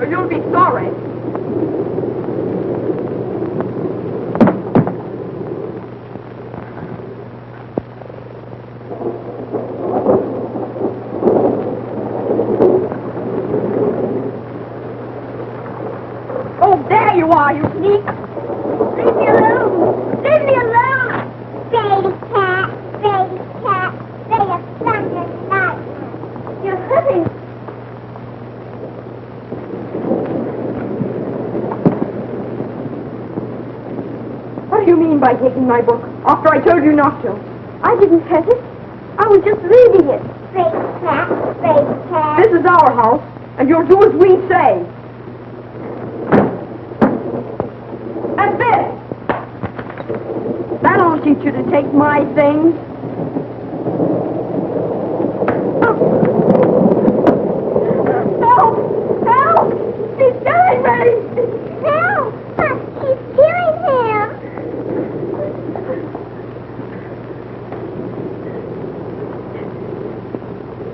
You'll be sorry. Oh, there you are, you sneak! Leave me alone! Leave me alone! Baby cat, they are thunder night. You're hurting. What do you mean by taking my book, after I told you not to? I didn't hurt it. I was just reading it. Baby cat, baby cat. This is our house, and you'll do as we say. And this! That'll teach you to take my things. Help! Help! He's killing me! Help! He's killing him.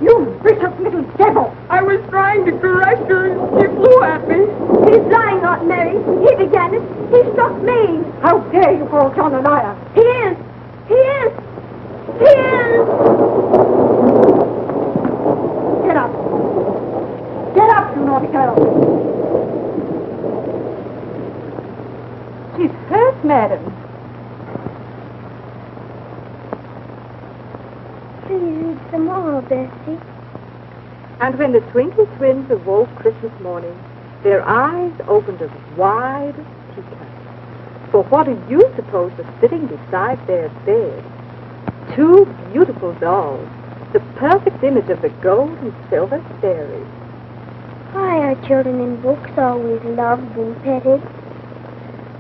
You vicious little devil! I was trying to correct her and she flew at me. He's lying, Aunt Mary. He began it. He struck me. How dare you call John a liar? He is. He is. He is. Get up. Get up, you naughty girl. She's hurt, madam. Please read some more, Bessie. And when the Twinkle Twins awoke Christmas morning, their eyes opened as wide as teacups. For what do you suppose was sitting beside their bed? Two beautiful dolls, the perfect image of the gold and silver fairies. Why are children in books always loved and petted?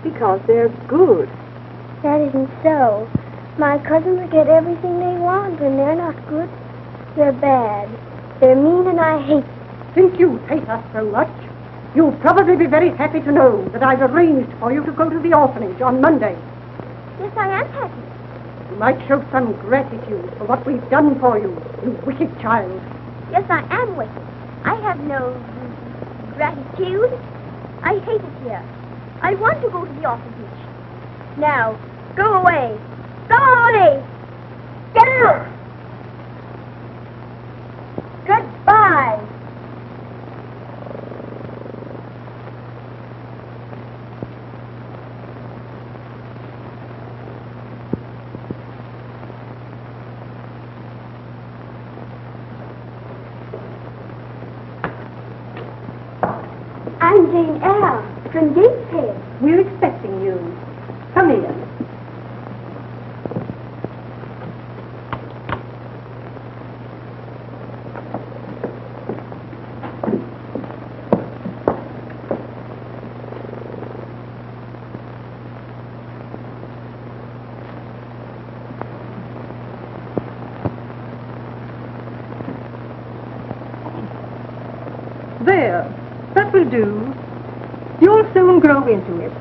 Because they're good. That isn't so. My cousins get everything they want, and they're not good. They're bad. They're mean, and I hate them. Since you hate us so much, you'll probably be very happy to know that I've arranged for you to go to the orphanage on Monday. Yes, I am happy. You might show some gratitude for what we've done for you, you wicked child. Yes, I am wicked. I have no gratitude. I hate it here. I want to go to the orphanage. Now, go away. Go away. Get out. Goodbye. I'm Jane Eyre from Gateshead. We're expecting you. Come in. There. That will do. You'll soon grow into it.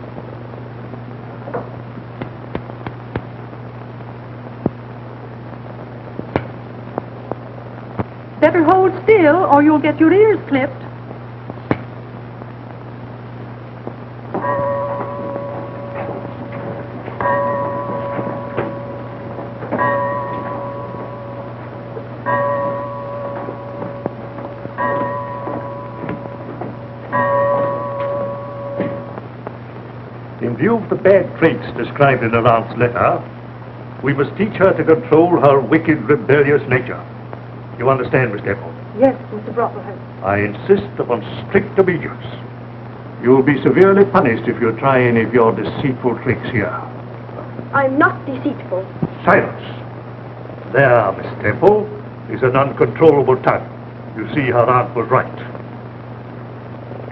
Better hold still, or you'll get your ears clipped. In view of the bad traits described in her aunt's letter, we must teach her to control her wicked, rebellious nature. You understand, Miss Temple? Yes, Mr. Brocklehurst. I insist upon strict obedience. You will be severely punished if you try any of your deceitful tricks here. I'm not deceitful. Silence. There, Miss Temple, is an uncontrollable tongue. You see her aunt was right.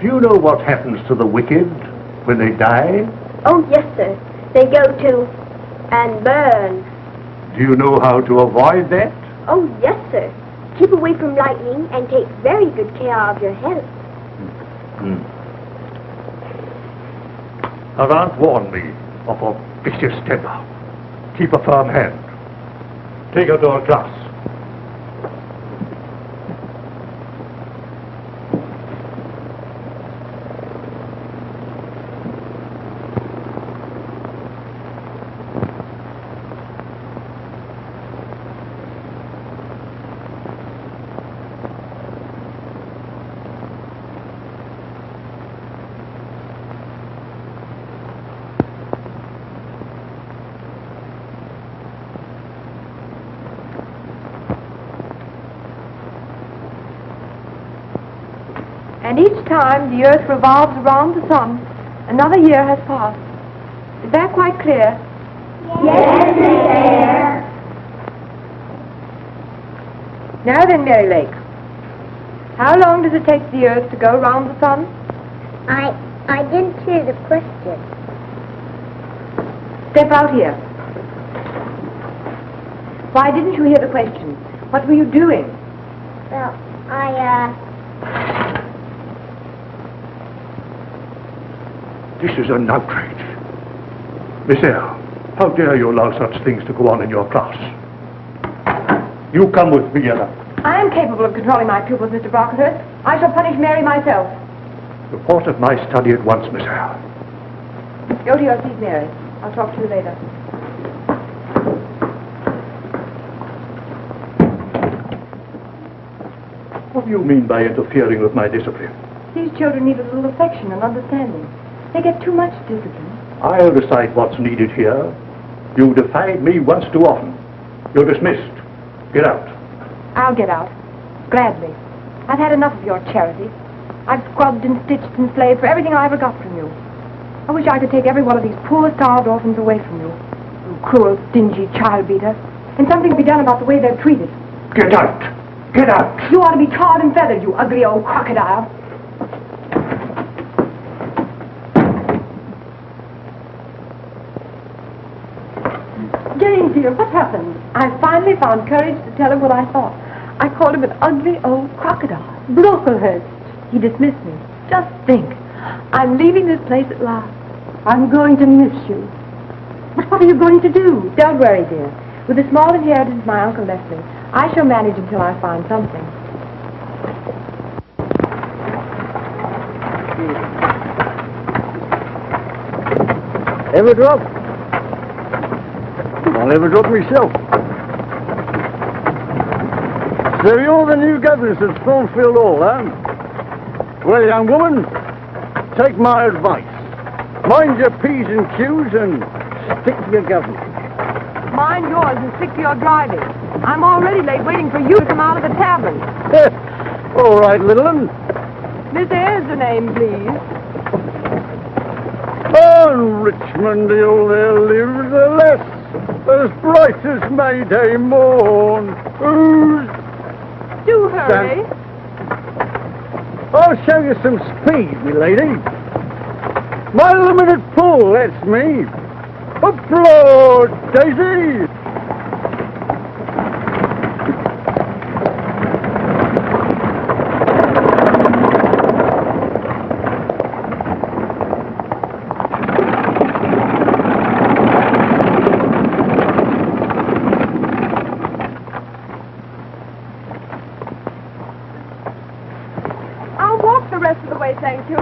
Do you know what happens to the wicked when they die? Oh, yes, sir. They go to and burn. Do you know how to avoid that? Oh, yes, sir. Keep away from lightning and take very good care of your health. Her aunt warned me of her vicious temper. Keep a firm hand. Take her to her class. And each time the earth revolves around the sun, another year has passed. Is that quite clear? Yes, Miss Eyre. Now then, Mary Lake, how long does it take the earth to go round the sun? I didn't hear the question. Step out here. Why didn't you hear the question? What were you doing? Well, This is an outrage. Miss Eyre, how dare you allow such things to go on in your class? You come with me, Ella. I am capable of controlling my pupils, Mr. Brocklehurst. I shall punish Mary myself. Report at my study at once, Miss Eyre. Go to your seat, Mary. I'll talk to you later. What do you mean by interfering with my discipline? These children need a little affection and understanding. They get too much discipline. I'll decide what's needed here. You defied me once too often. You're dismissed. Get out. I'll get out. Gladly. I've had enough of your charity. I've scrubbed and stitched and slaved for everything I ever got from you. I wish I could take every one of these poor starved orphans away from you. You cruel, stingy child beater. And something be done about the way they're treated. Get out. Get out. You ought to be tarred and feathered, you ugly old crocodile. Jane, dear, what happened? I finally found courage to tell him what I thought. I called him an ugly old crocodile. Brocklehurst. He dismissed me. Just think. I'm leaving this place at last. I'm going to miss you. But what are you going to do? Don't worry, dear. With the small inheritance my uncle left me, I shall manage until I find something. Ever drop? I'll never drop myself. So you're the new governess of Thornfield Hall, huh? Well, young woman, take my advice. Mind your P's and Q's and stick to your government. Mind yours and stick to your driving. I'm already late waiting for you to come out of the tavern. All right, little one. Miss Eyre's the name, please. On Richmond Hill there lives a lass as bright as May Day morn. Who's Do hurry. I'll show you some speed, me lady. My limited pull, that's me. Applaud, Daisy! I'll walk the rest of the way, thank you.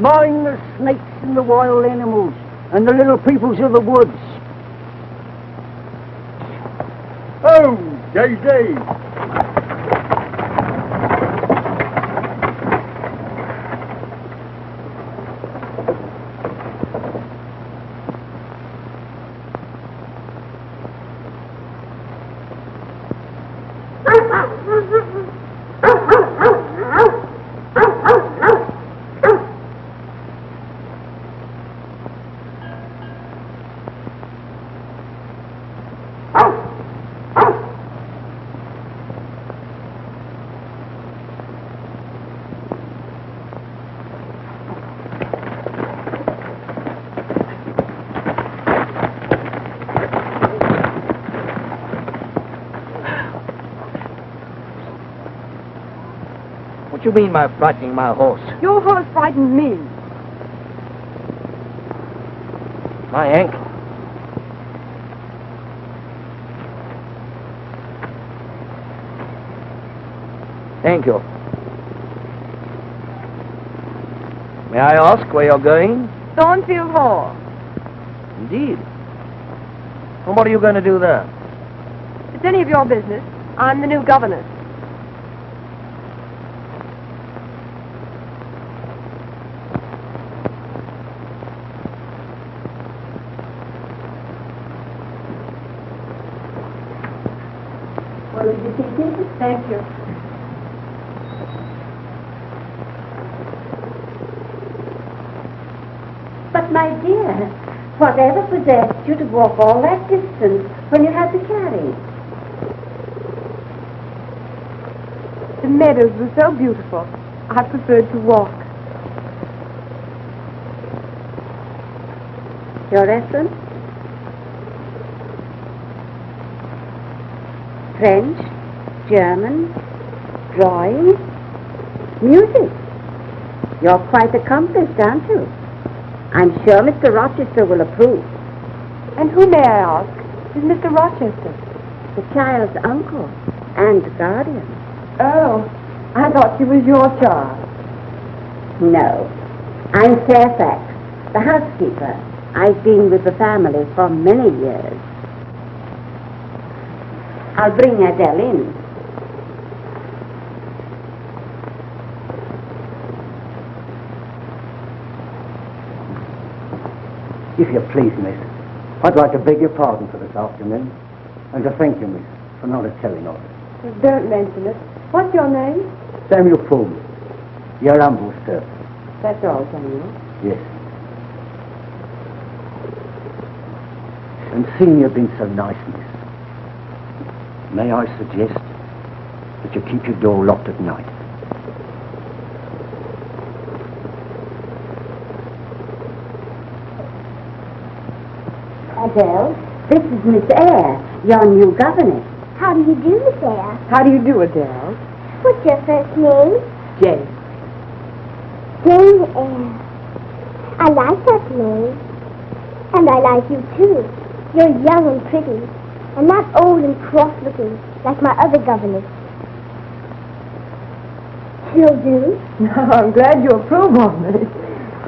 Mind the snakes and the wild animals and the little peoples of the woods. Oh, Daisy! What you mean by frightening my horse? Your horse frightened me. My ankle. Thank you. May I ask where you're going? Thornfield Hall. Indeed. And what are you going to do there? If it's any of your business, I'm the new governess. Well, did you see it? Thank you. But, my dear, whatever possessed you to walk all that distance when you had the carriage? The meadows were so beautiful. I preferred to walk. Your essence? French, German, drawing, music. You're quite accomplished, aren't you? I'm sure Mr. Rochester will approve. And who, may I ask, is Mr. Rochester? The child's uncle and guardian. Oh, I thought she was your child. No, I'm Fairfax, the housekeeper. I've been with the family for many years. I'll bring Adele in. If you please, miss, I'd like to beg your pardon for this afternoon, and to thank you, miss, for not telling of it. Don't mention it. What's your name? Samuel Pullman, your humble servant. That's all, Samuel. Yes. And seeing you've been so nice, miss, may I suggest that you keep your door locked at night? Adele, this is Miss Eyre, your new governess. How do you do, Miss Eyre? How do you do, Adele? What's your first name? Jane. Jane Eyre. I like that name. And I like you, too. You're young and pretty, and not old and cross-looking like my other governess. She'll do. I'm glad you approve of me.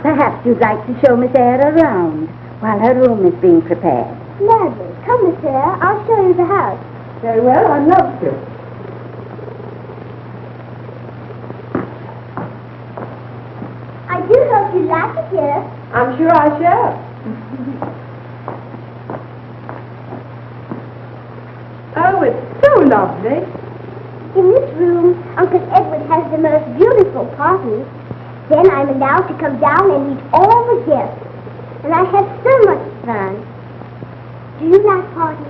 Perhaps you'd like to show Miss Eyre around while her room is being prepared. Gladly. Come, Miss Eyre. I'll show you the house. Very well, I'd love to. I do hope you like it here. I'm sure I shall. Oh, it's so lovely. In this room, Uncle Edward has the most beautiful parties. Then I'm allowed to come down and meet all the guests. And I have so much fun. Do you like parties?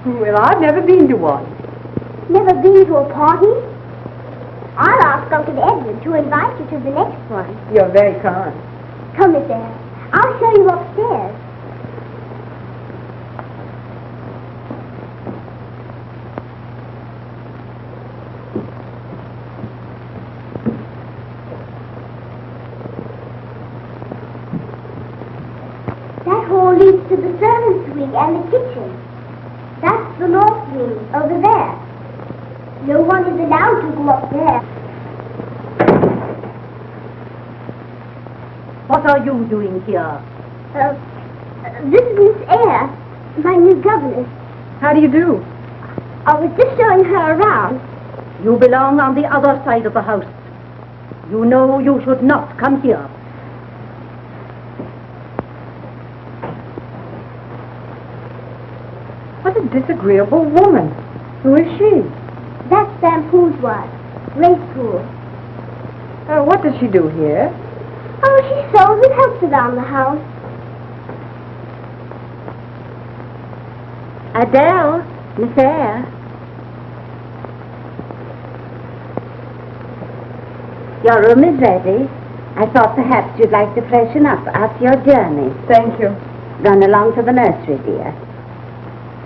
Well, I've never been to one. Never been to a party? I'll ask Uncle Edward to invite you to the next one. You're very kind. Come, Miss Eyre. I'll show you upstairs. That hall leads to the servants' wing and the kitchen. That's the north wing over there. No one is allowed to go up there. What are you doing here? This is Miss Eyre, my new governess. How do you do? I was just showing her around. You belong on the other side of the house. You know you should not come here. What a disagreeable woman. Who is she? That's Sam Poole's wife, Grace Poole. What does she do here? Oh, she sews and helps around the house. Adele, Miss Eyre. Your room is ready. I thought perhaps you'd like to freshen up after your journey. Thank you. Run along to the nursery, dear.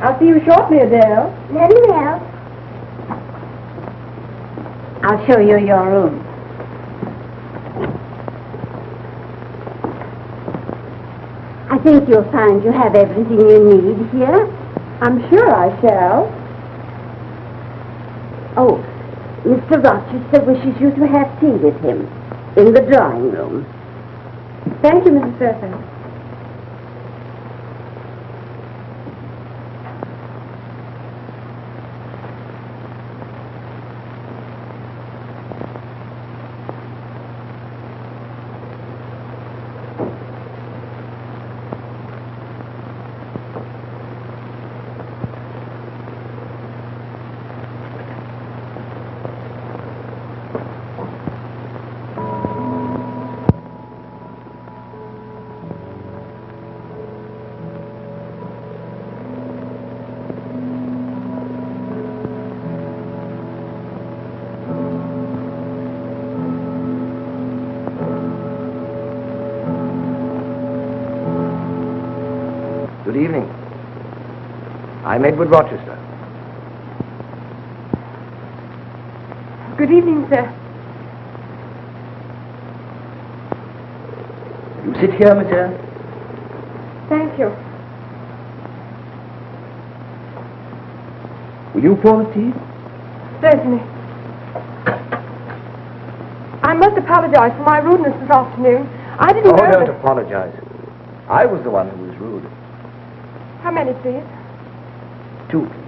I'll see you shortly, Adele. Very well. I'll show you your room. I think you'll find you have everything you need here. I'm sure I shall. Oh, Mr. Rochester wishes you to have tea with him in the drawing room. Thank you, Mrs. Fairfax. Good evening. I'm Edward Rochester. Good evening, sir. You sit here, Miss Eyre. Thank you. Will you pour the tea? Certainly. I must apologize for my rudeness this afternoon. I didn't know Don't that... apologize. I was the one who was rude. How many, please? 2, please.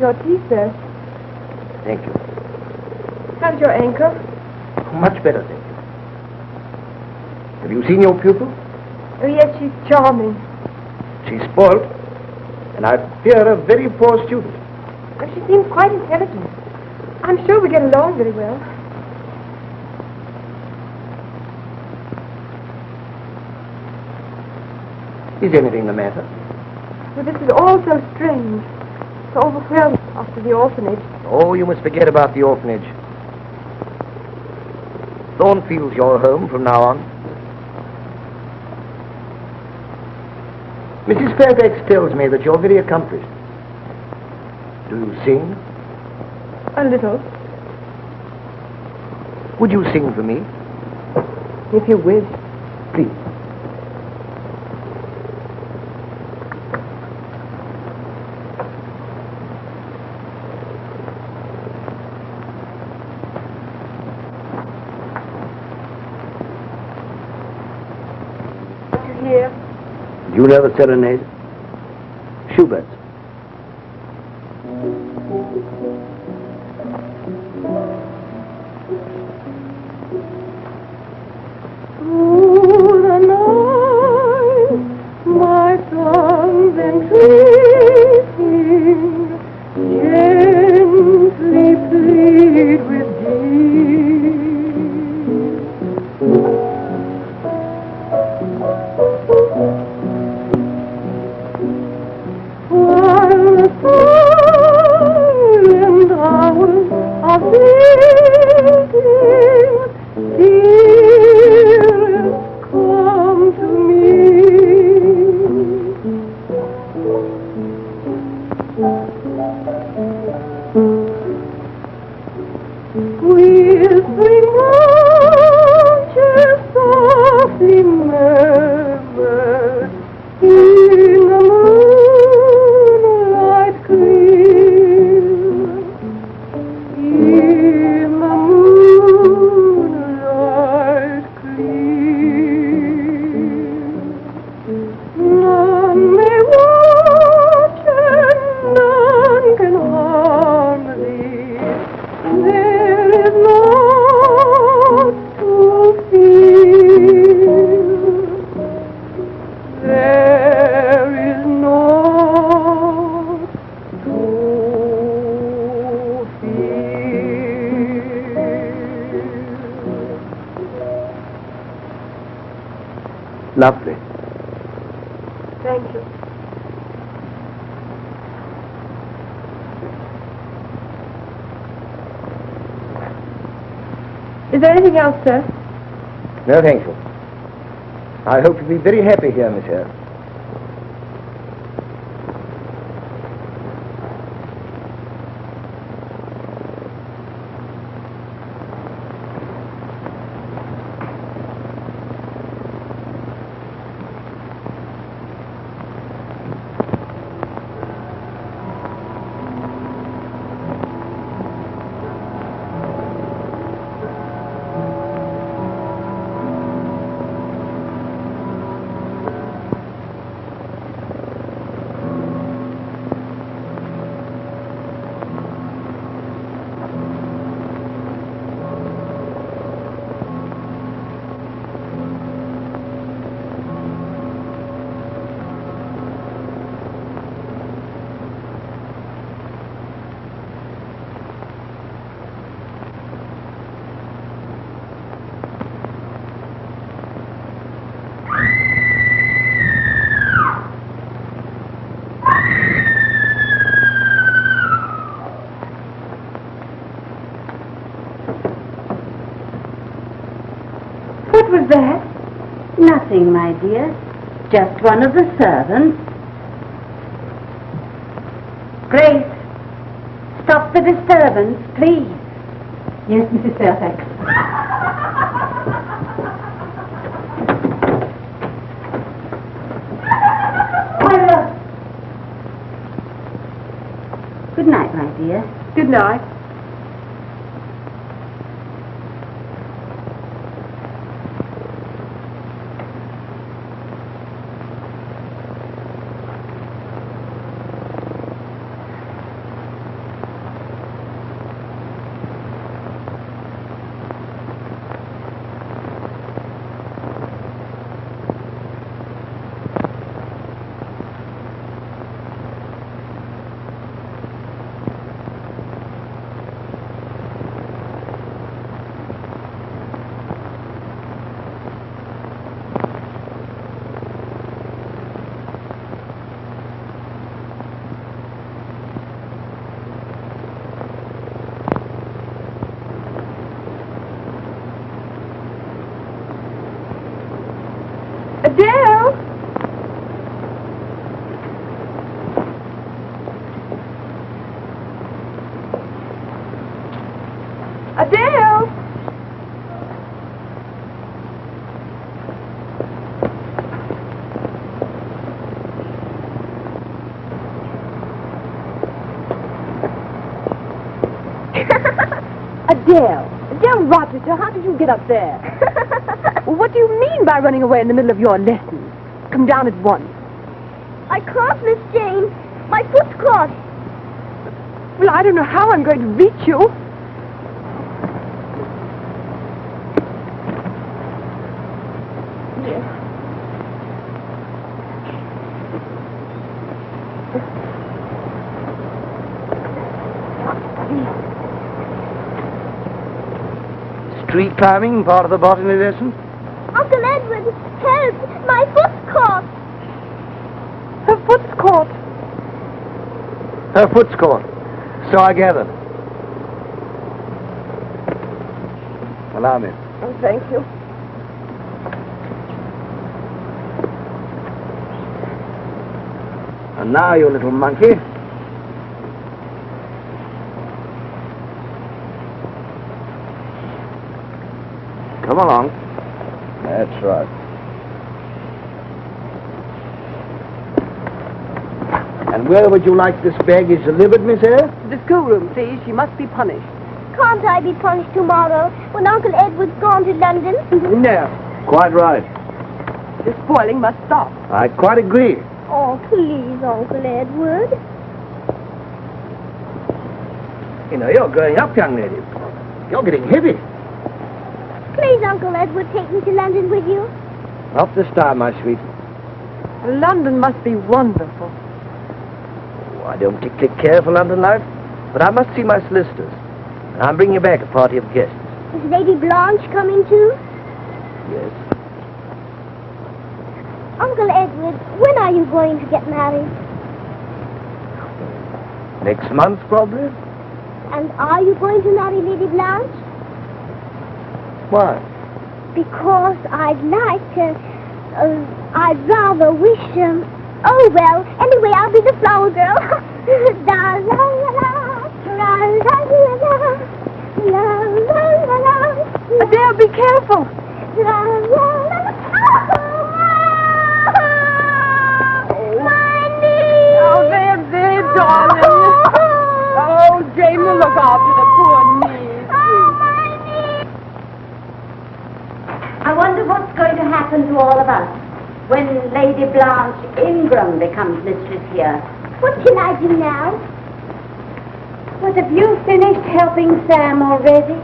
Your tea, sir. Thank you. How's your ankle? Much better, thank you. Have you seen your pupil? Oh, yes, she's charming. She's spoiled, and I fear a very poor student. Oh, she seems quite intelligent. I'm sure we get along very well. Is anything the matter? Well, this is all so strange. So overwhelmed after the orphanage. Oh, you must forget about the orphanage. Thornfield's your home from now on. Mrs. Fairfax tells me that you're very accomplished. Do you sing? A little, Would you sing for me? if you wish. Please. To hear. Do you know the serenade? Schubert's. Through the night, my songs entreating, gently plead with thee. While the silent hours are fleeting, dearest, come to me. Whispering branches softly murmur in the moonlight clear. In the moonlight clear. None may watch and none can harm thee. There is naught to fear. There is naught to fear. Lovely. Thank you. Is there anything else, sir? No, thank you. I hope you'll be very happy here, Miss Eyre. was that? Nothing, my dear. Just one of the servants. Grace, stop the disturbance, please. Yes, Mrs. Fairfax. Good night, my dear. Good night. Adele! Adele! Adele! Adele Rochester, how did you get up there? What do you mean by running away in the middle of your lesson? Come down at once. I can't, Miss Jane. My foot's caught. Well, I don't know how I'm going to reach you. Street climbing, part of the botany lesson? Uncle Edward, help! My foot's caught. Her foot's caught. Her foot's caught. So I gather. Allow me. Oh, thank you. And now, you little monkey. Come along. That's right. And where would you like this baggage delivered, Miss Eyre? The schoolroom, please. She must be punished. Can't I be punished tomorrow when Uncle Edward's gone to London? No. Quite right. The spoiling must stop. I quite agree. Oh, please, Uncle Edward. You know, you're growing up, young lady. You're getting heavy. Please, Uncle Edward, take me to London with you. Not this time, my sweet. London must be wonderful. Oh, I don't particularly care for London life, but I must see my solicitors. And I'm bringing back a party of guests. Is Lady Blanche coming too? Yes. Uncle Edward, when are you going to get married? Next month, probably. And are you going to marry Lady Blanche? Why? Because I'd like I'd rather wish oh, well, anyway, I'll be the flower girl. La la la la, la la la la, la la la. Adele, be careful. La la la la. My knee. Oh, there, darling. Oh, Jane will look after the poor knees. My knee. I wonder what's going to happen to all of us when Lady Blanche Ingram becomes mistress here. What can I do now? What, have you finished helping Sam already?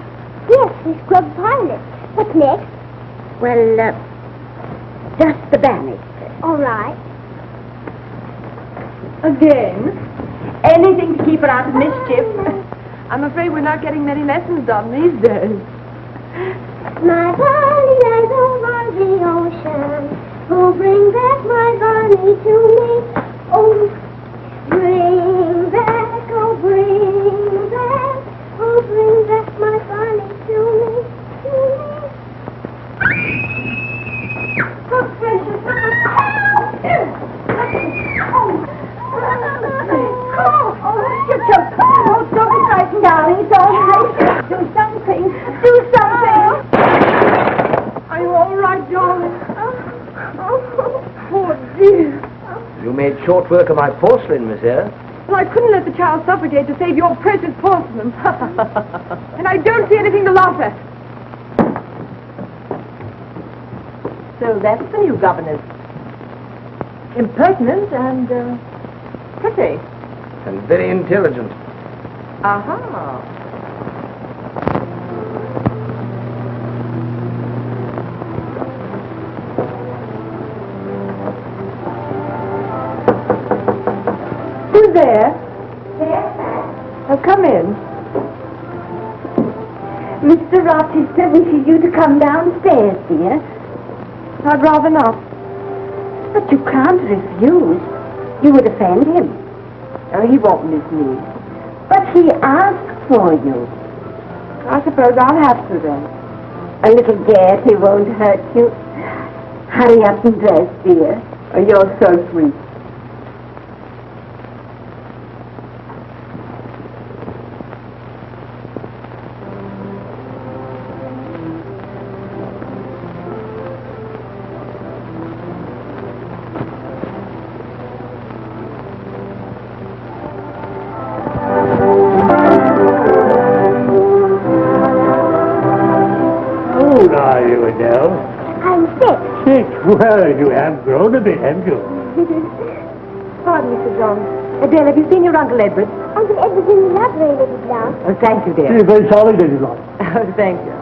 Yes, we scrubbed Violet. What next? Well, just the banister. All right. Again? Anything to keep her out of mischief. I'm afraid we're not getting many lessons done these days. My Bonnie lies over the ocean. Oh, bring back my Bonnie to me. Oh, bring back, oh, bring back. Oh, bring back my Bonnie to me, to me. short work of my porcelain, Miss Eyre. Well, I couldn't let the child suffocate to save your precious porcelain. And I don't see anything to laugh at. So that's the new governess. Impertinent and pretty. And very intelligent. Aha. Who's there? Oh, come in. Mr. Rochester wishes you to come downstairs, dear. I'd rather not. But you can't refuse. You would offend him. Oh, he won't miss me. But he asked for you. I suppose I'll have to then. A little gaiety won't hurt you. Hurry up and dress, dear. Oh, you're so sweet. Are you, Adele? I'm sick. Sick? Well, you have grown a bit, haven't you? Pardon, Mr. John. Adele, have you seen your Uncle Edward? Uncle Edward's in the library, Lady Blanche. Oh, thank you, dear. You're very sorry, Lady Blanche. Oh, thank you.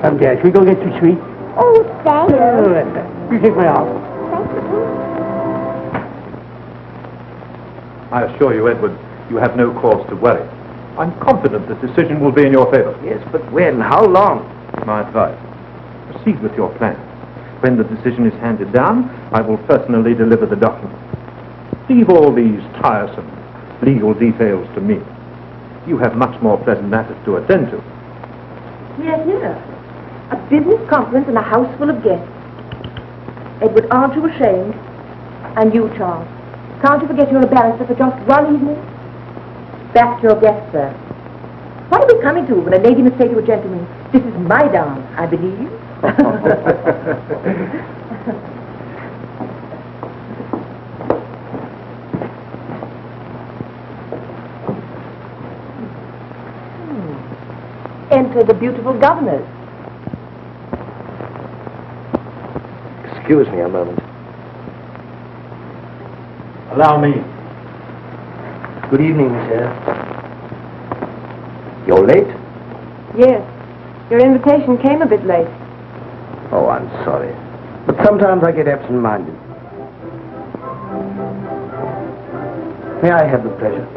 Come, dear, shall we go get some sweets? Oh, thank you. Oh, that's right. You take my arm. Thank you. I assure you, Edward, you have no cause to worry. I'm confident the decision will be in your favor. Yes, but when? How long? My advice, proceed with your plan. When the decision is handed down, I will personally deliver the document. Leave all these tiresome legal details to me. You have much more pleasant matters to attend to. Yes, yes. A business conference in a house full of guests. Edward, aren't you ashamed? And you, Charles, can't you forget you're a barrister for just one evening? Back to your guests, sir. What are we coming to when a lady must say to a gentleman, "This is my dance, I believe"? Enter the beautiful governess. Excuse me a moment. Allow me. Good evening, Miss Eyre. You're late? Yes. Your invitation came a bit late. Oh, I'm sorry. But sometimes I get absent-minded. May I have the pleasure?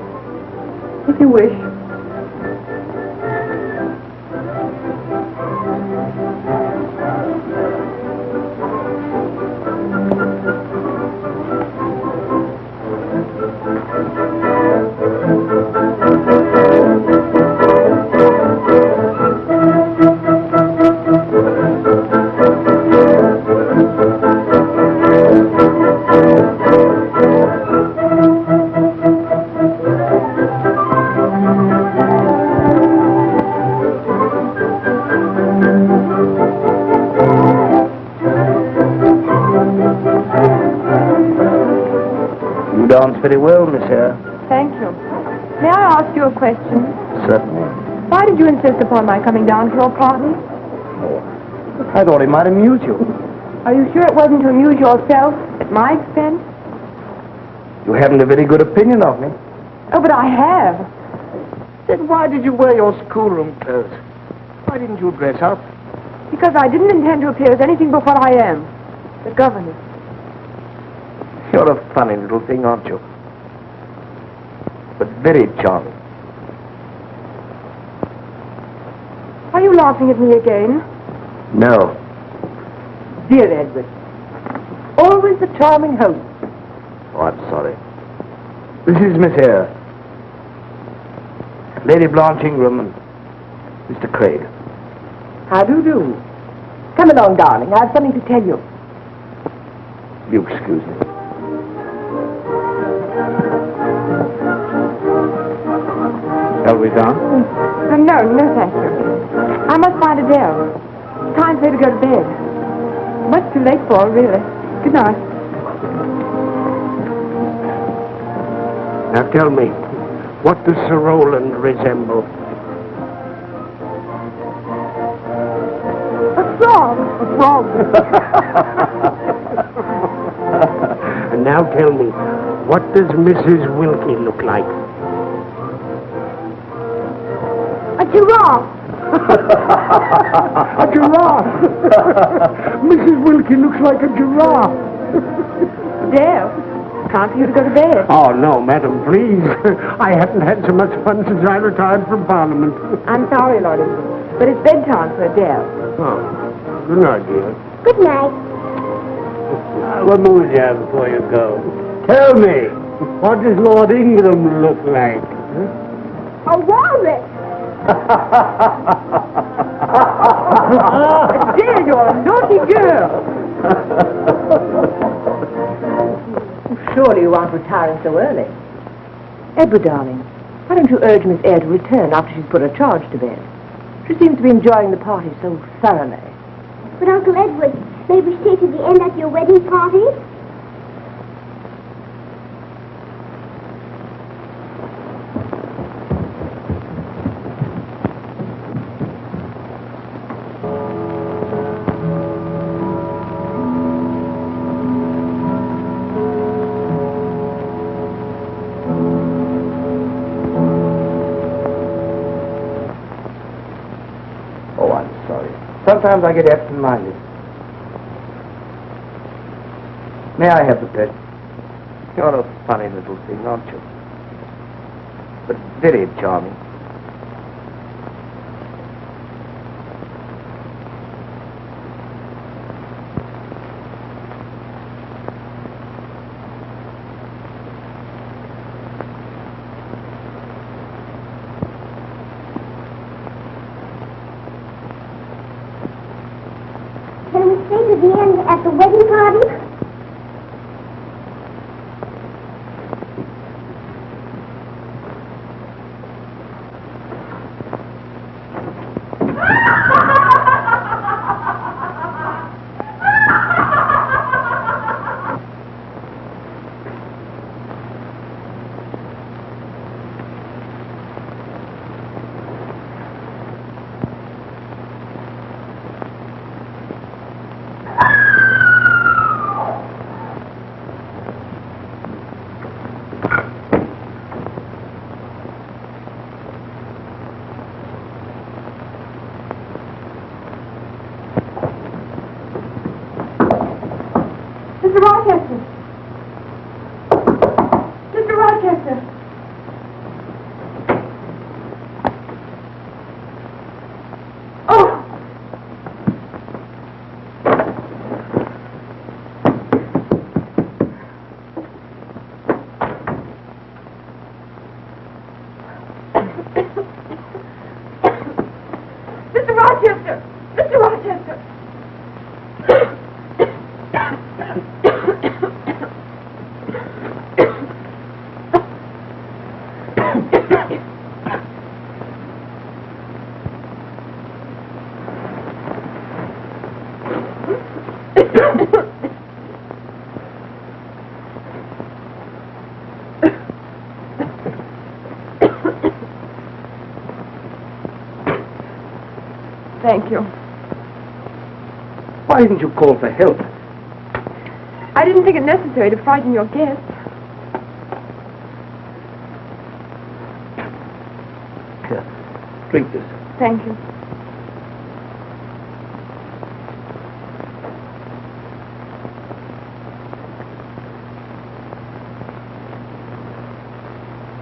If you wish. Very well, Miss Eyre. Thank you. May I ask you a question? Certainly. Why did you insist upon my coming down to your party? I thought it might amuse you. Are you sure it wasn't to amuse yourself at my expense? You haven't a very good opinion of me. Oh, but I have. Then why did you wear your schoolroom clothes? Why didn't you dress up? Because I didn't intend to appear as anything but what I am. The governess. You're a funny little thing, aren't you? But very charming. Are you laughing at me again? No. Dear Edward. Always the charming host. Oh, I'm sorry. This is Miss Eyre. Lady Blanche Ingram and Mr. Craig. How do you do? Come along, darling. I have something to tell you. You excuse me. Shall we dance? No, thank you. I must find Adele. It's time for her to go to bed. Much too late for her, really. Good night. Now tell me, what does Sir Roland resemble? A frog. A frog. And now tell me, what does Mrs. Wilkie look like? A giraffe. A giraffe! Mrs. Wilkie looks like a giraffe. Dale, time for you to go to bed. Oh, no, madam, please. I haven't had so much fun since I retired from Parliament. I'm sorry, Lord Ingram, but it's bedtime for Adele. Oh, good night, dear. Good night. What more do you have before you go? Tell me, what does Lord Ingram look like? A walrus. Adele, you're a naughty girl. Surely you aren't retiring so early. Edward, darling, why don't you urge Miss Eyre to return after she's put her charge to bed? She seems to be enjoying the party so thoroughly. But Uncle Edward, may we stay to the end at your wedding party? Oh, I'm sorry. Sometimes I get absent-minded. May I have the pet? You're a funny little thing, aren't you? But very charming. Can we stay to the end at the wedding party? Mr. Rochester! Mr. Rochester! Oh! Mr. Rochester! Mr. Rochester! Thank you. Why didn't you call for help? I didn't think it necessary to frighten your guests. Here, drink this. Thank you.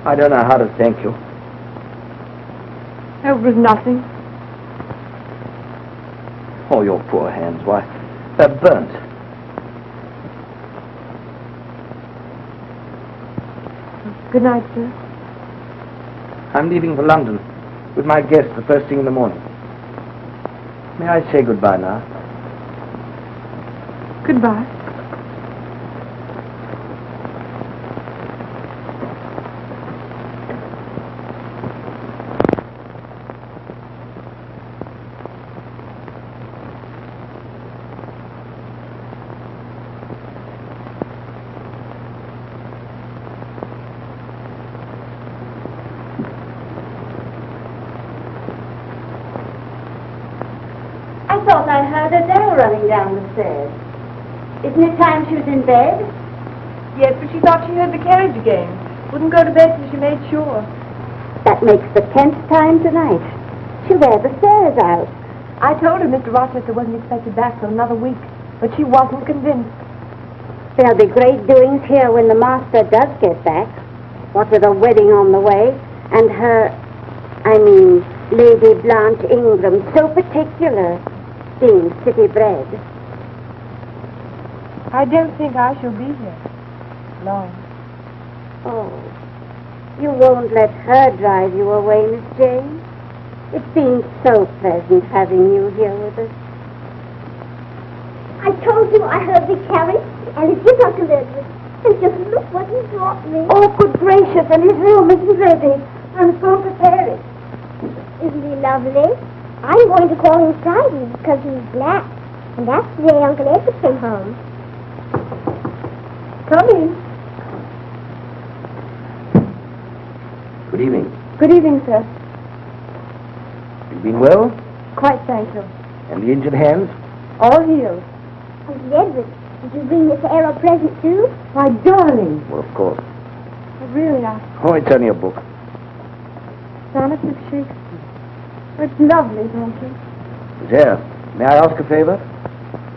I don't know how to thank you. It was nothing. Oh, your poor hands, why, they're burnt. Good night, sir. I'm leaving for London with my guest the first thing in the morning. May I say goodbye now? Goodbye. I thought I heard Adele running down the stairs. Isn't it time she was in bed? Yes, but she thought she heard the carriage again. Wouldn't go to bed till she made sure. That makes the 10th time tonight. She'll wear the stairs out. I told her Mr. Rochester wasn't expected back for another week, but she wasn't convinced. There'll be great doings here when the master does get back. What with a wedding on the way, and Lady Blanche Ingram, so particular, being city bred. I don't think I shall be here long. Oh, you won't let her drive you away, Miss Jane? It's been so pleasant having you here with us. I told you I heard the carriage, and it is Uncle Edward. And just look what he brought me. Oh, good gracious, and his room isn't ready. I'm so prepared. Isn't he lovely? I'm going to call him Friday because he's black. And that's the day Uncle Edward came home. Come in. Good evening. Good evening, sir. You've been well? Quite, thank you. And the injured hands? All healed. Uncle Edward, did you bring Miss Eyre a present too? My darling. Well, of course. Really, Oh, it's only a book. Sonnets of Shakespeare. It's lovely, thank you. There. May I ask a favor?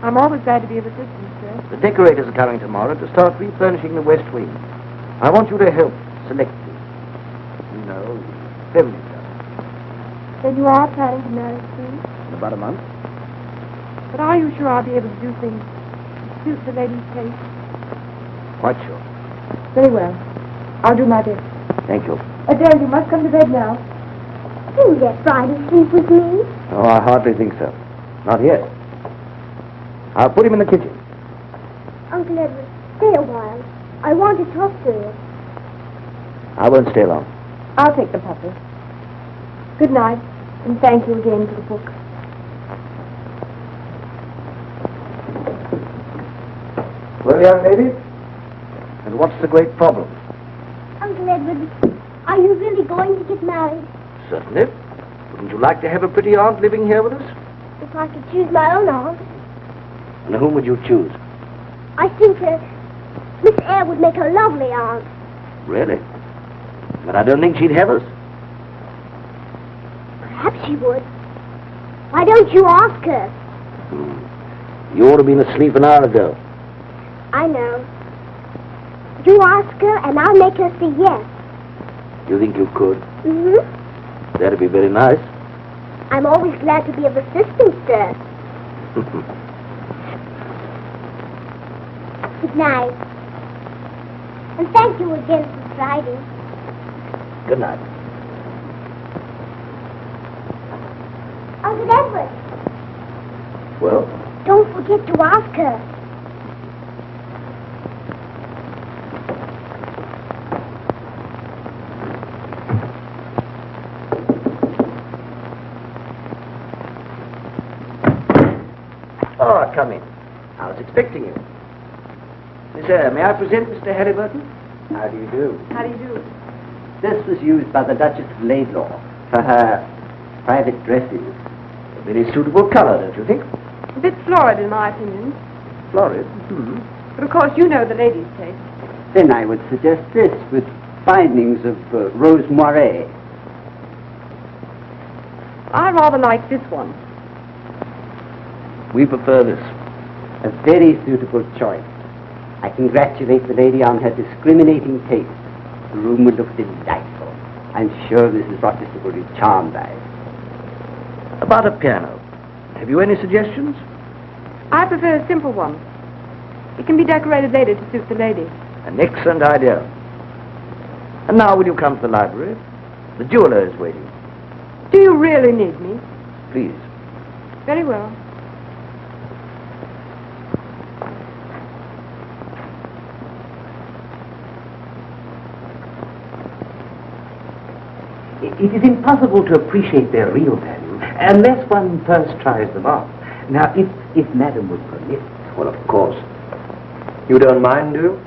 I'm always glad to be of assistance, sir. The decorators are coming tomorrow to start refurnishing the West Wing. I want you to help select it. You know, feminine stuff. Then you are planning to marry soon? In about a month. But are you sure I'll be able to do things to suit the lady's taste? Quite sure. Very well. I'll do my best. Thank you. Adele, you must come to bed now. Can you let Friday sleep with me? Oh, I hardly think so. Not yet. I'll put him in the kitchen. Uncle Edward, stay a while. I want to talk to you. I won't stay long. I'll take the puppy. Good night, and thank you again for the book. Well, young lady, and what's the great problem? Uncle Edward, are you really going to get married? Certainly. Wouldn't you like to have a pretty aunt living here with us? If I could choose my own aunt. And whom would you choose? I think Miss Eyre would make a lovely aunt. Really? But I don't think she'd have us. Perhaps she would. Why don't you ask her? You ought to have been asleep an hour ago. I know. You ask her, and I'll make her say yes. You think you could? Mm-hmm. That'd be very nice. I'm always glad to be of assistance, sir. Good night. And thank you again for Friday. Good night. Uncle Edward, Well? don't forget to ask her. Oh, come in. I was expecting you. Miss Eyre, may I present Mr. Halliburton? How do you do? How do you do? This was used by the Duchess of Laidlaw for her private dresses. A very suitable color, don't you think? A bit florid, in my opinion. Florid. But of course, you know the lady's taste. Then I would suggest this with bindings of rose moiré. I rather like this one. We prefer this. A very suitable choice. I congratulate the lady on her discriminating taste. The room will look delightful. I'm sure Mrs. Rochester will be charmed by it. About a piano. Have you any suggestions? I prefer a simple one. It can be decorated later to suit the lady. An excellent idea. And now will you come to the library? The jeweler is waiting. Do you really need me? Please. Very well. It is impossible to appreciate their real value unless one first tries them on. Now, if Madam would permit... Well, of course. You don't mind, do you?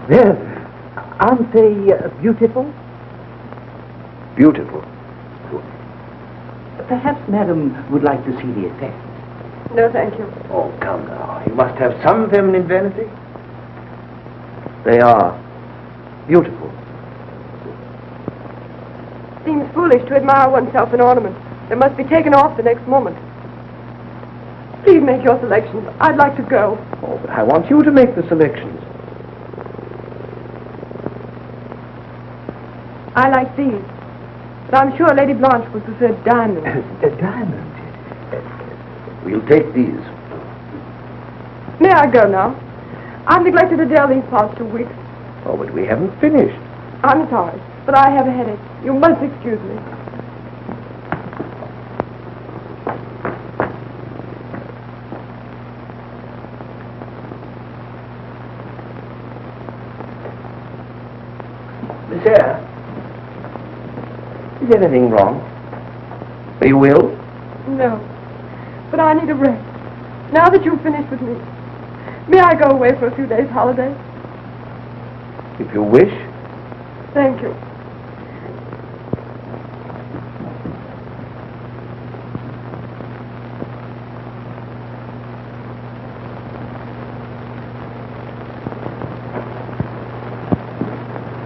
Yes. Aren't they beautiful? Beautiful? Perhaps Madam would like to see the effect. No, thank you. Oh, come now. You must have some feminine vanity. They are beautiful. Seems foolish to admire oneself in ornaments that must be taken off the next moment. Please make your selections. I'd like to go. Oh, but I want you to make the selections. I like these. But I'm sure Lady Blanche would prefer diamonds. A diamond? We'll take these. May I go now? I've neglected Adele these past 2 weeks. Oh, but we haven't finished. I'm sorry, but I have a headache. You must excuse me. Miss Eyre, is anything wrong? Are you ill? No, but I need a rest. Now that you've finished with me, may I go away for a few days' holiday? If you wish. Thank you.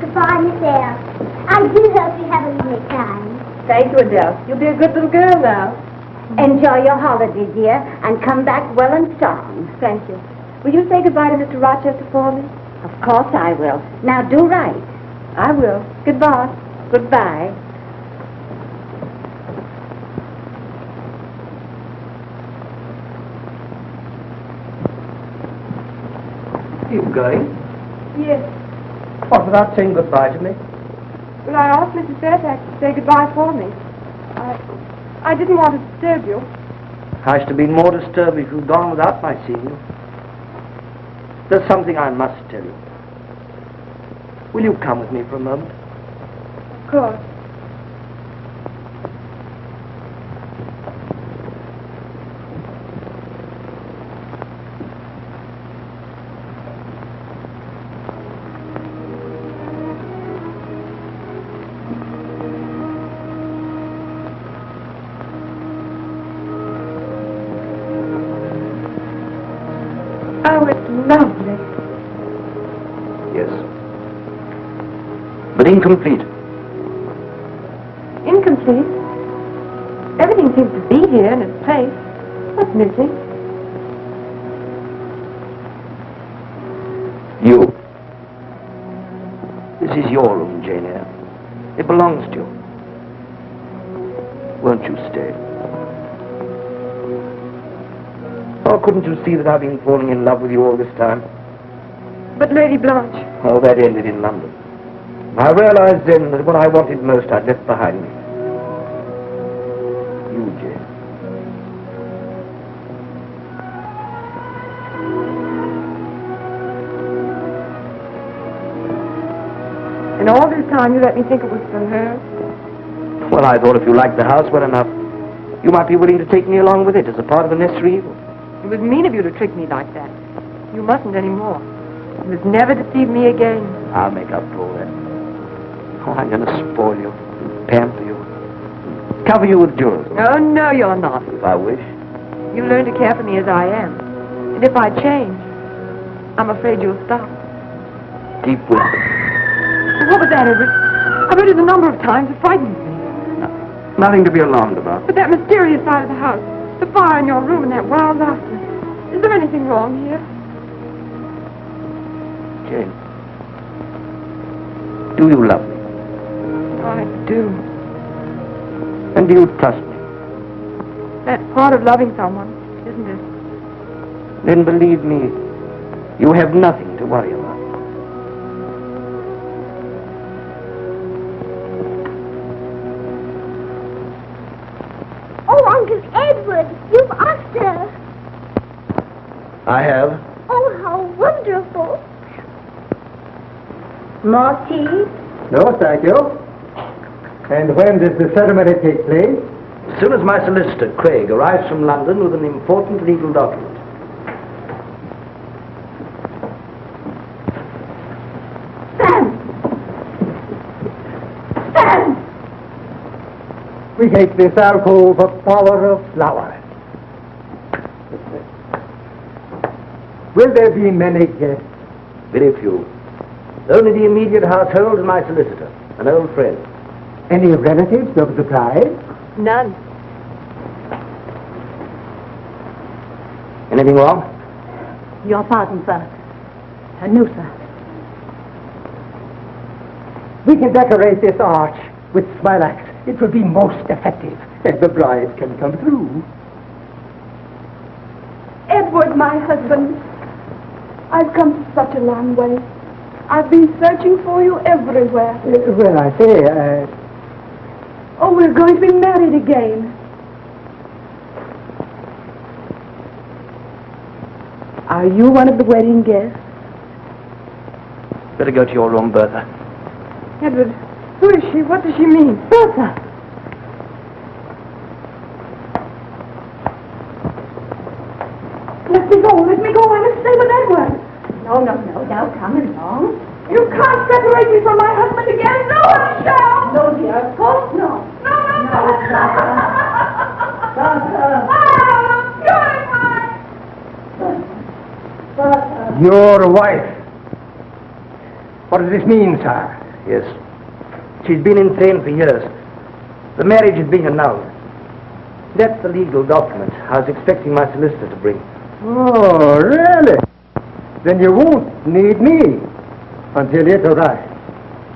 Goodbye, Miss Eyre. I do hope you have a lovely time. Thank you, Adele. You'll be a good little girl now. Enjoy your holiday, dear, and come back well and strong. Thank you. Will you say goodbye to Mr. Rochester for me? Of course I will. Now do right. I will. Goodbye. Goodbye. You going? Yes. What, without saying goodbye to me? But I asked Mrs. Fairfax to say goodbye for me. I didn't want to disturb you. I should have been more disturbed if you'd gone without my seeing you. There's something I must tell you. Will you come with me for a moment? Of course. Oh, it's lovely. Yes. But incomplete. Incomplete. Everything seems to be here in its place. What's missing? You. This is your room, Jane Eyre. It belongs to you. Won't you stay? Or couldn't you see that I've been falling in love with you all this time? But Lady Blanche. Oh, that ended in London. I realized then that what I wanted most I'd left behind me. You, Jane. And all this time you let me think it was for her? Well, I thought if you liked the house well enough, you might be willing to take me along with it as a part of a necessary evil. It was mean of you to trick me like that. You mustn't anymore. You must never deceive me again. I'll make up for all that. Oh, I'm going to spoil you, pamper you, cover you with jewels. Oh, no, you're not. If I wish. You learn to care for me as I am. And if I change, I'm afraid you'll stop. Keep with me. What was that, Everett? I've heard it a number of times. It frightens me. Nothing to be alarmed about. But that mysterious side of the house, the fire in your room and that wild laughter. Is there anything wrong here? Jane, do you love me? I do. And do you trust me? That's part of loving someone, isn't it? Then believe me, you have nothing to worry about. Oh, Uncle Edward, you've asked her. I have. Oh, how wonderful. More tea? No, thank you. And when does the ceremony take place? As soon as my solicitor, Craig, arrives from London with an important legal document. We take this alcove for power of flowers. Will there be many guests? Very few. Only the immediate household and my solicitor, an old friend. Any relatives of the bride? None. Anything wrong? Your pardon, sir. No, sir. We can decorate this arch with smilax. It will be most effective, and the bride can come through. Edward, my husband, I've come such a long way. I've been searching for you everywhere. Well, I say, Oh, we're going to be married again. Are you one of the wedding guests? Better go to your room, Bertha. Edward, who is she? What does she mean? Bertha! Let me go, I must stay with Edward. No, now come along. You can't separate me from my husband again. No one shall. No, dear, of course not. No. your wife. What does this mean, sir? Yes. She's been insane for years. The marriage is being annulled. That's the legal document I was expecting my solicitor to bring. Oh, really? Then you won't need me until it arrives.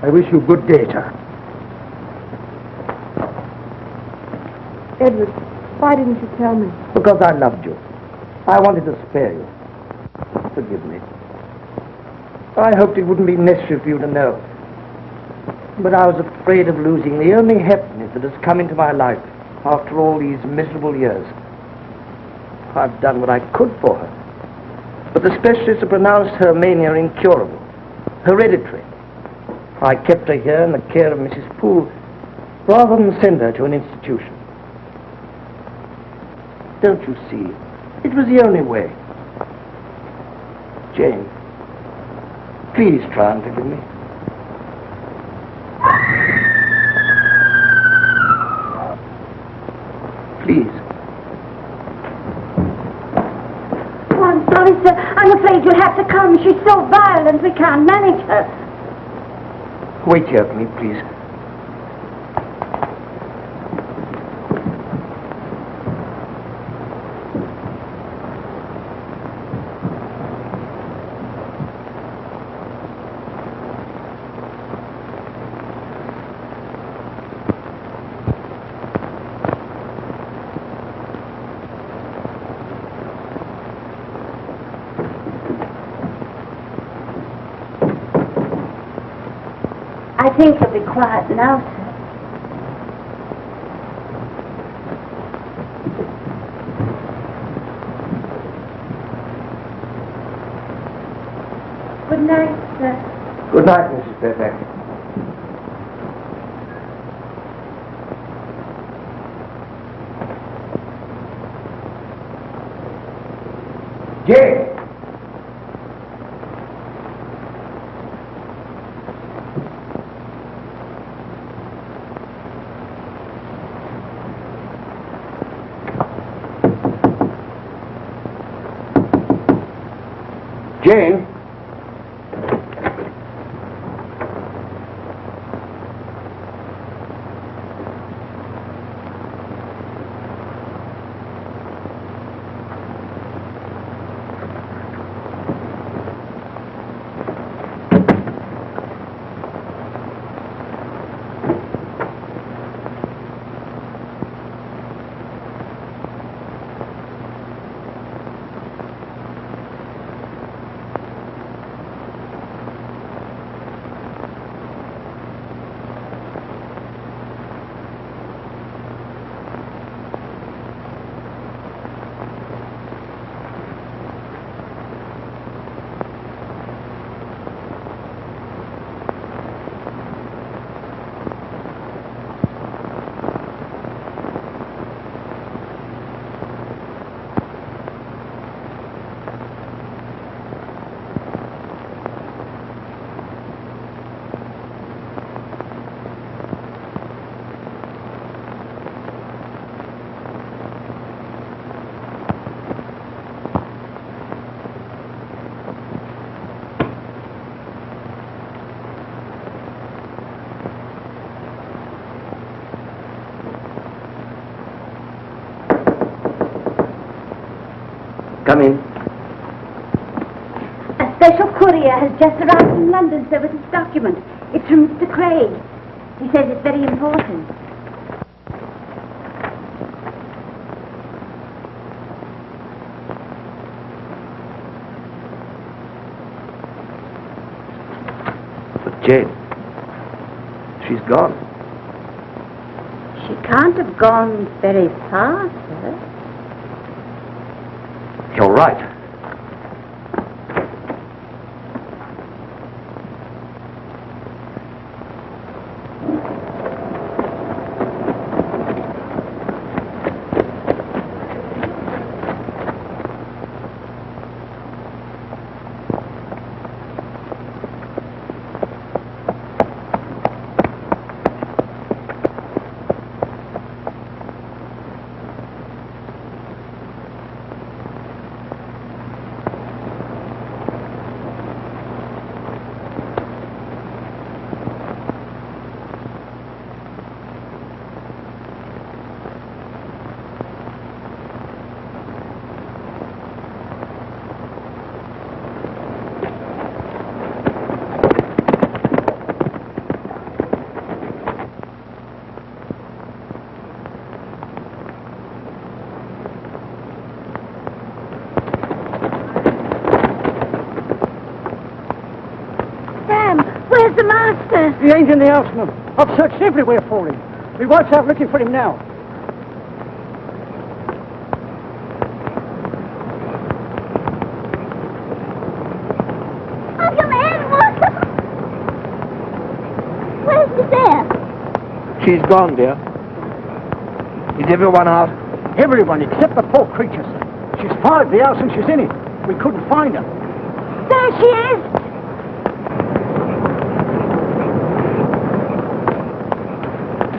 I wish you good day, sir. Edward, why didn't you tell me? Because I loved you. I wanted to spare you. Forgive me. I hoped it wouldn't be necessary for you to know. But I was afraid of losing the only happiness that has come into my life after all these miserable years. I've done what I could for her. But the specialists have pronounced her mania incurable, hereditary. I kept her here in the care of Mrs. Poole rather than send her to an institution. Don't you see? It was the only way. Jane, please try and forgive me. Please. Oh, I'm sorry, sir. I'm afraid you'll have to come. She's so violent we can't manage her. Wait here for me, please. I think you'll be quiet now, sir. Good night, sir. Good night, Mrs. Fairfax. Jane! Jane? A special courier has just arrived from London, sir, with his document. It's from Mr. Craig. He says it's very important. But Jane, she's gone. She can't have gone very far, sir. You're right. Where's the master? He ain't in the house, ma'am. I've searched everywhere for him. My wife's out looking for him now. Uncle Edward! Where's Miss Eyre? She's gone, dear. Is everyone out? Everyone, except the poor creature, sir. She's fired the house and she's in it. We couldn't find her. There she is!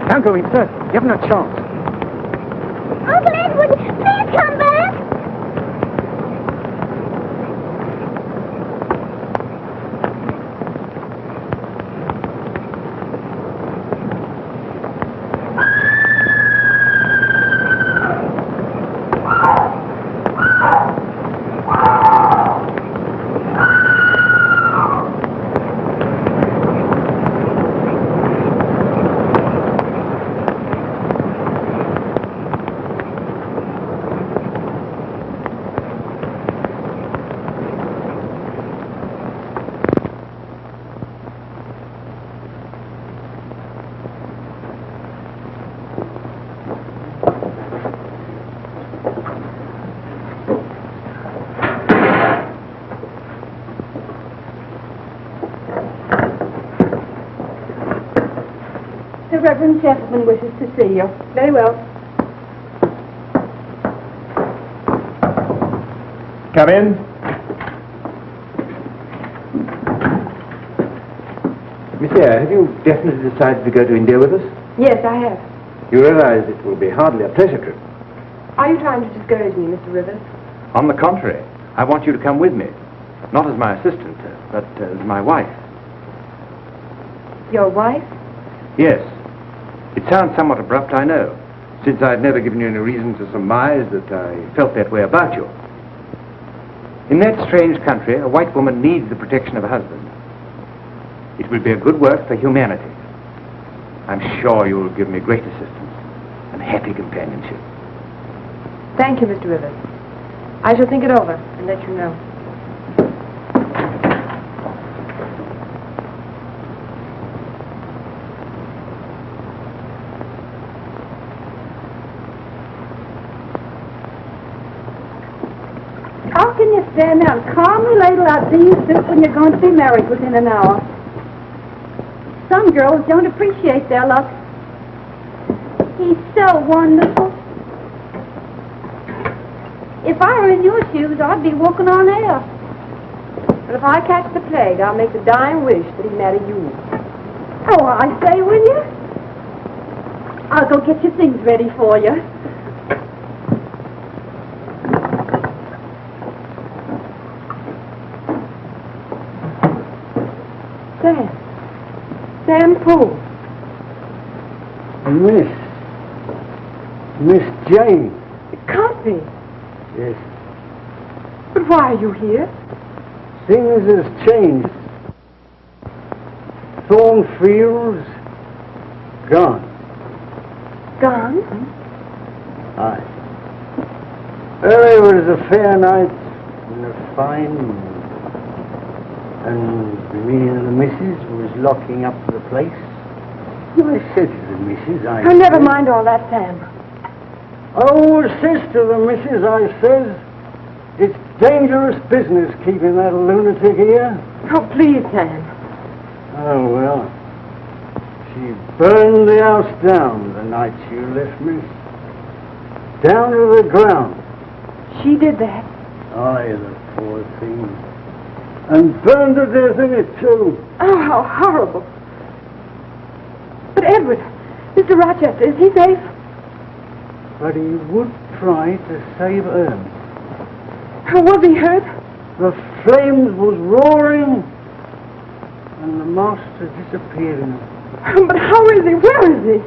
Don't go in, sir. You haven't a chance. Uncle Edward, please come back! The Reverend gentleman wishes to see you. Very well. Come in. Miss Eyre, have you definitely decided to go to India with us? Yes, I have. You realize it will be hardly a pleasure trip. Are you trying to discourage me, Mr. Rivers? On the contrary, I want you to come with me. Not as my assistant, but as my wife. Your wife? Yes. It sounds somewhat abrupt, I know, since I've never given you any reason to surmise that I felt that way about you. In that strange country, a white woman needs the protection of a husband. It will be a good work for humanity. I'm sure you will give me great assistance and happy companionship. Thank you, Mr. Rivers. I shall think it over and let you know. How can you stand there and calmly ladle out bean soup when you're going to be married within an hour? Some girls don't appreciate their luck. He's so wonderful. If I were in your shoes, I'd be walking on air. But if I catch the plague, I'll make the dying wish that he marry you. Oh, I say, will you? I'll go get your things ready for you. Sam Poole. Miss Jane. It can't be. Yes. But why are you here? Things has changed. Thornfield's gone. Gone? Aye. Early was a fair night and a fine moon. And me and the missus was locking up the place. I said to the missus, Oh, never mind all that, Sam. Oh, says to the missus, I says, it's dangerous business keeping that lunatic here. Oh, please, Sam. Oh, well, she burned the house down the night she left me. Down to the ground. She did that? Aye, the poor thing. And burned to death in it, too. Oh, how horrible. But Edward, Mr. Rochester, is he safe? But he would try to save her. Was he hurt? The flames was roaring, and the master disappearing. But how is he? Where is he?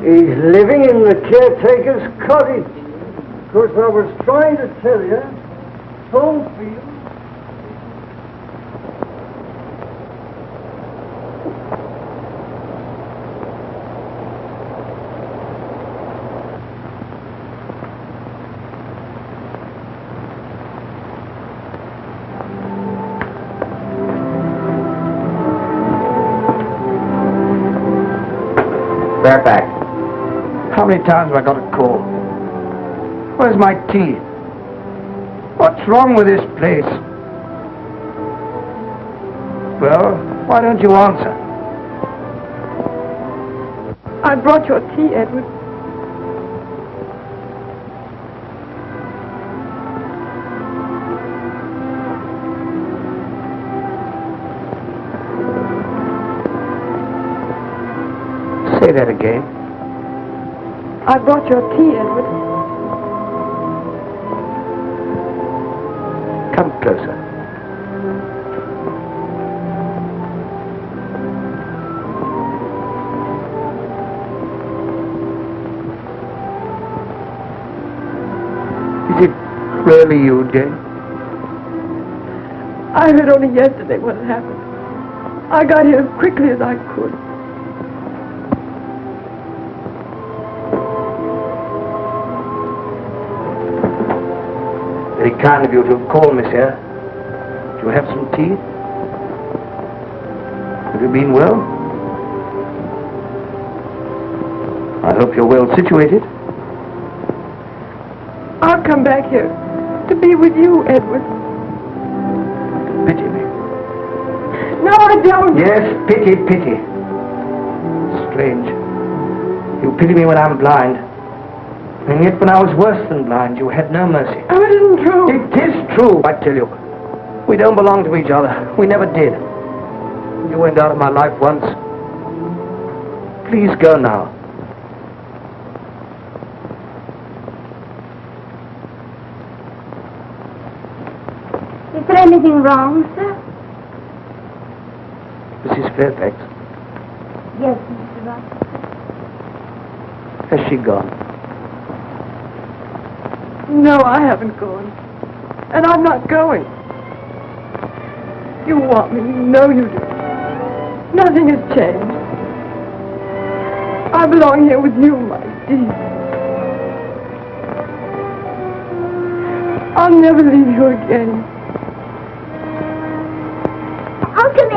He's living in the caretaker's cottage. Of course, I was trying to tell you, Thornfield. Fairfax. How many times have I got to call? Where's my tea? What's wrong with this place? Well, why don't you answer? I brought your tea, Edward. Say that again. I brought your tea, Edward. Come closer. Is it really you, Jane? I heard only yesterday what had happened. I got here as quickly as I could. Very kind of you to have called me, sir. Do you have some tea? Have you been well? I hope you're well situated. I'll come back here to be with you, Edward. Pity me. No, I don't. Yes, pity, pity. Strange. You pity me when I'm blind. And yet when I was worse than blind, you had no mercy. Oh, it isn't true. It is true, I tell you. We don't belong to each other. We never did. You went out of my life once. Please go now. Is there anything wrong, sir? Mrs. Fairfax, Yes, Mr. Rochester. has she gone? No, I haven't gone. And I'm not going. You want me. You know you do. Nothing has changed. I belong here with you, my dear. I'll never leave you again. How can